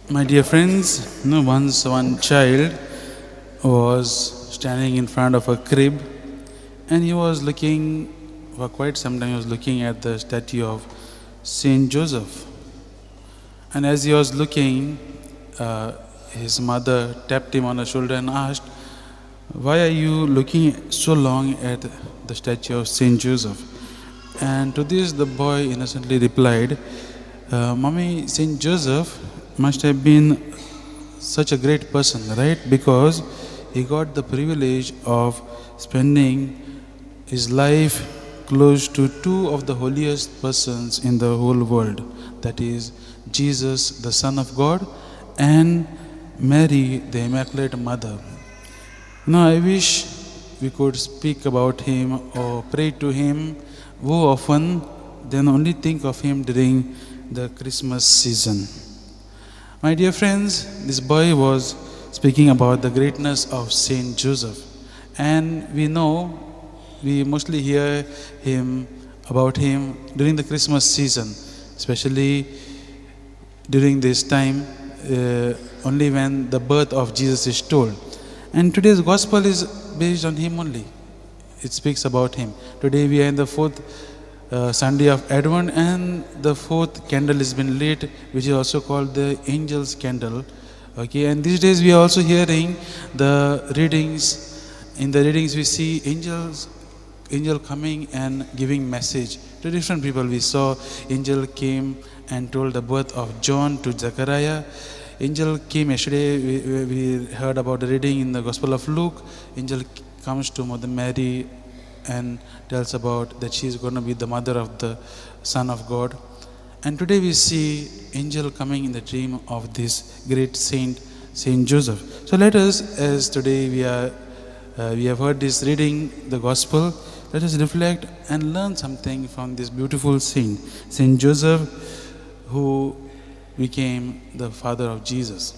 My dear friends, once one child was standing in front of a crib and he was looking, for quite some time, he was looking at the statue of Saint Joseph. And as he was looking, his mother tapped him on the shoulder and asked, "Why are you looking so long at the statue of Saint Joseph?" And to this, the boy innocently replied, "Mommy, Saint Joseph must have been such a great person, right? Because he got the privilege of spending his life close to two of the holiest persons in the whole world, that is, Jesus, the Son of God, and Mary, the Immaculate Mother. Now, I wish we could speak about him or pray to him more often than only think of him during the Christmas season. My dear friends, this boy was speaking about the greatness of Saint Joseph, and we mostly hear about him during the Christmas season, especially during this time, only when the birth of Jesus is told. And today's gospel is based on him only. It speaks about him. Today we are in the fourth Sunday of Advent, and the fourth candle has been lit, which is also called the angel's candle. Okay, and these days we are also hearing the readings. In the readings we see angel coming and giving message to different people. We saw angel came and told the birth of John to Zechariah. Angel came yesterday, we heard about the reading in the Gospel of Luke. Angel comes to Mother Mary and tells about that she is going to be the mother of the Son of God. And today we see angel coming in the dream of this great saint, Saint Joseph. So let us, as today we have heard this reading, the Gospel, let us reflect and learn something from this beautiful saint, Saint Joseph, who became the father of Jesus.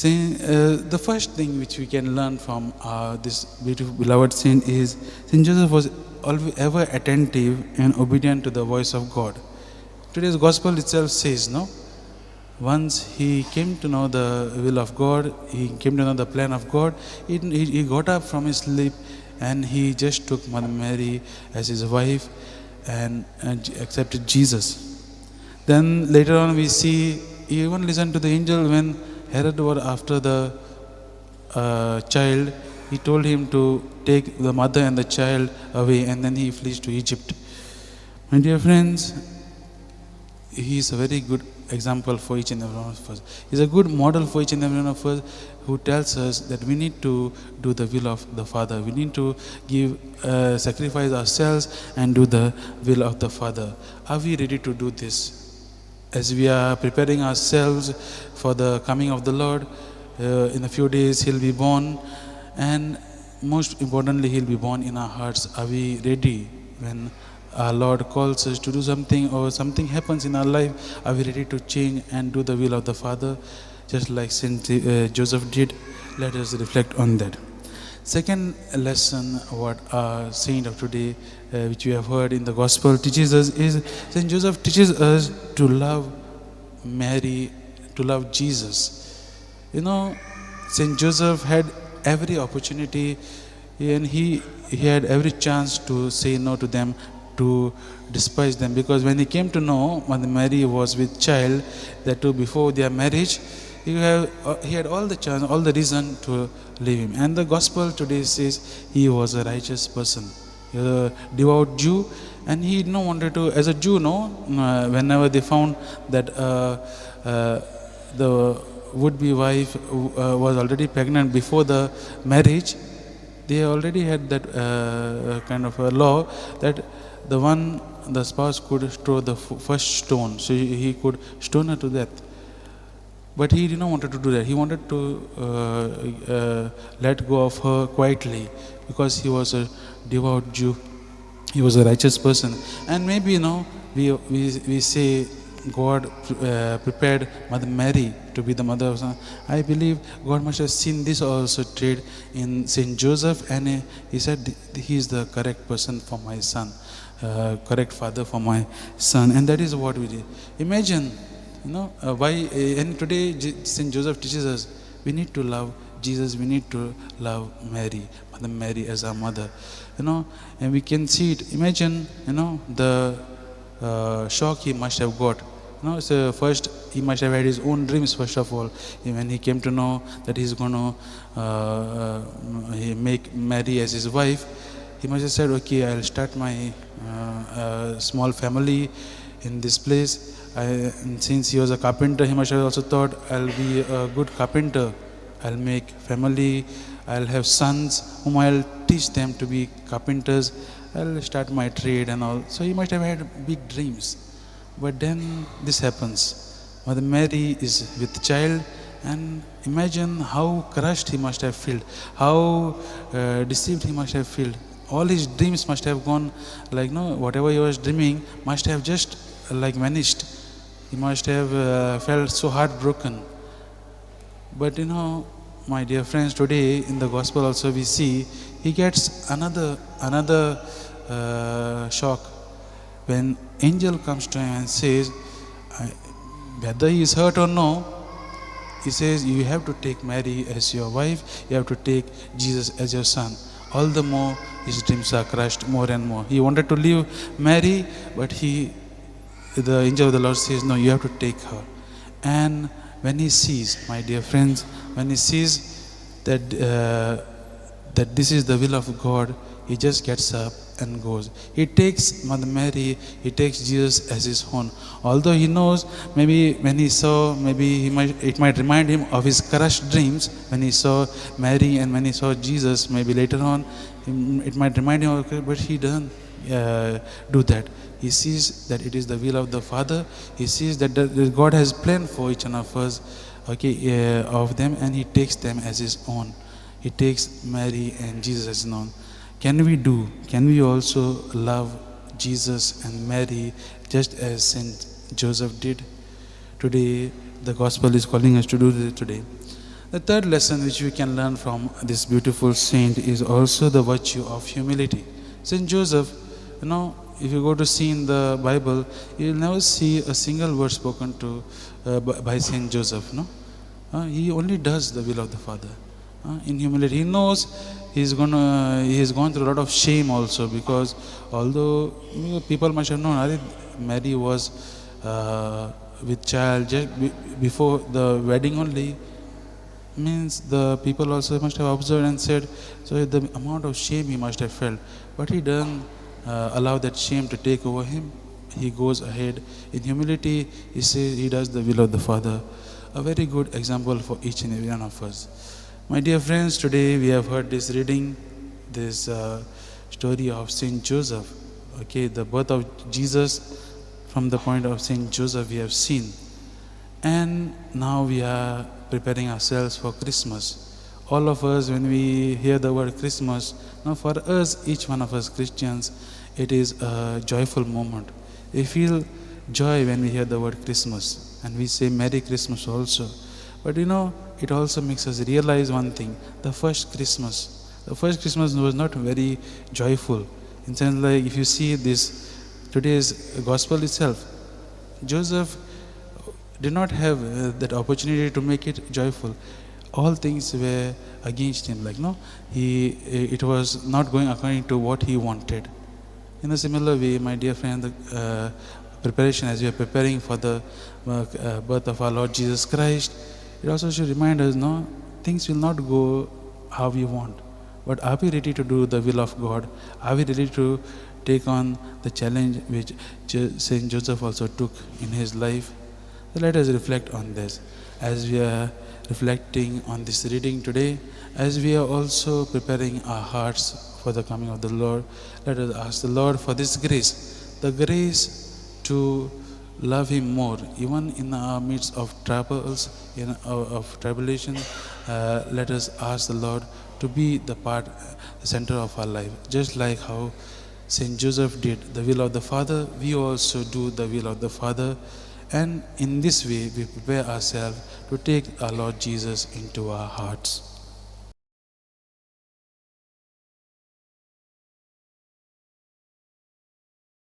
The first thing which we can learn from this beautiful beloved saint is Saint Joseph was always ever attentive and obedient to the voice of God. Today's gospel itself says, no? Once he came to know the will of God, he came to know the plan of God, he got up from his sleep and he just took Mother Mary as his wife and accepted Jesus. Then later on we see he even listened to the angel when Herod was after the child. He told him to take the mother and the child away, and then he flees to Egypt. My dear friends, he is a very good example for each and every one of us. He is a good model for each and every one of us, who tells us that we need to do the will of the Father. We need to sacrifice ourselves and do the will of the Father. Are we ready to do this? As we are preparing ourselves for the coming of the Lord, in a few days He'll be born, and most importantly He'll be born in our hearts. Are we ready when our Lord calls us to do something or something happens in our life? Are we ready to change and do the will of the Father, just like Saint Joseph did? Let us reflect on that. Second lesson, what our saint of today, which we have heard in the gospel, teaches us is Saint Joseph teaches us to love Mary, to love Jesus. You know, Saint Joseph had every opportunity and he had every chance to say no to them, to despise them, because when he came to know Mother Mary was with child, that too before their marriage, he had all the chance, all the reason to leave him. And the gospel today says he was a righteous person, a devout Jew, and he didn't wanted to, as a Jew, whenever they found that the would-be wife was already pregnant before the marriage, they already had that kind of a law that the spouse could throw the first stone, so he could stone her to death. But he did not want to do that. He wanted to let go of her quietly, because he was a devout Jew. He was a righteous person. And maybe, we say God prepared Mother Mary to be the mother of son. I believe God must have seen this also trait in Saint Joseph, and he said he is the correct person for my son, correct father for my son. And that is what we did. Imagine Why? And today Saint Joseph teaches us we need to love Jesus. We need to love Mary, Mother Mary as our mother. And we can see it. Imagine, the shock he must have got. So first he must have had his own dreams. First of all, when he came to know that he's going to make Mary as his wife, he must have said, "Okay, I'll start my small family in this place." And since he was a carpenter, he must have also thought, "I'll be a good carpenter. I'll make family. I'll have sons whom I'll teach them to be carpenters. I'll start my trade and all." So he must have had big dreams. But then this happens. Mother Mary is with child, and imagine how crushed he must have felt, how deceived he must have felt. All his dreams must have gone like, whatever he was dreaming must have just like vanished. He must have felt so heartbroken. But my dear friends, today in the gospel also we see he gets another shock when angel comes to him and says, whether he is hurt or no, he says, you have to take Mary as your wife, you have to take Jesus as your son. All the more his dreams are crushed more and more. He wanted to leave Mary, but the angel of the Lord says, no, you have to take her. And when he sees, my dear friends, when he sees that this is the will of God, he just gets up and goes. He takes Mother Mary, he takes Jesus as his own. Although he knows, maybe when he saw, it might remind him of his crushed dreams when he saw Mary and when he saw Jesus. Maybe later on, it might remind him of it, but he doesn't do that. He sees that it is the will of the Father. He sees that God has planned for each one of us, of them, and he takes them as his own. He takes Mary and Jesus as his own. Can we also love Jesus and Mary just as Saint Joseph did? Today, the gospel is calling us to do this today. The third lesson which we can learn from this beautiful saint is also the virtue of humility. Saint Joseph, if you go to see in the Bible, you will never see a single word spoken to by Saint Joseph. He only does the will of the Father. In humility, he knows he has gone through a lot of shame also, because although people must have known Mary was with child just before the wedding only, means the people also must have observed and said, so the amount of shame he must have felt. But he doesn't allow that shame to take over him. He goes ahead in humility. He says he does the will of the Father. A very good example for each and every one of us. My dear friends, today we have heard this story of Saint Joseph. The birth of Jesus from the point of Saint Joseph we have seen. And now we are preparing ourselves for Christmas. All of us, when we hear the word Christmas, now for us, each one of us Christians, it is a joyful moment. We feel joy when we hear the word Christmas, and we say Merry Christmas also. But it also makes us realize one thing. The first Christmas was not very joyful. In sense, like if you see today's gospel itself, Joseph did not have that opportunity to make it joyful. All things were against him. It was not going according to what he wanted. In a similar way, my dear friend, the preparation as we are preparing for the birth of our Lord Jesus Christ, it also should remind us, things will not go how we want. But are we ready to do the will of God? Are we ready to take on the challenge which Saint Joseph also took in his life? So let us reflect on this. As we are reflecting on this reading today, as we are also preparing our hearts for the coming of the Lord, let us ask the Lord for this grace, the grace to love Him more, even in our midst of troubles, of tribulation. Let us ask the Lord to be the center of our life. Just like how Saint Joseph did the will of the Father, we also do the will of the Father. And in this way, we prepare ourselves to take our Lord Jesus into our hearts.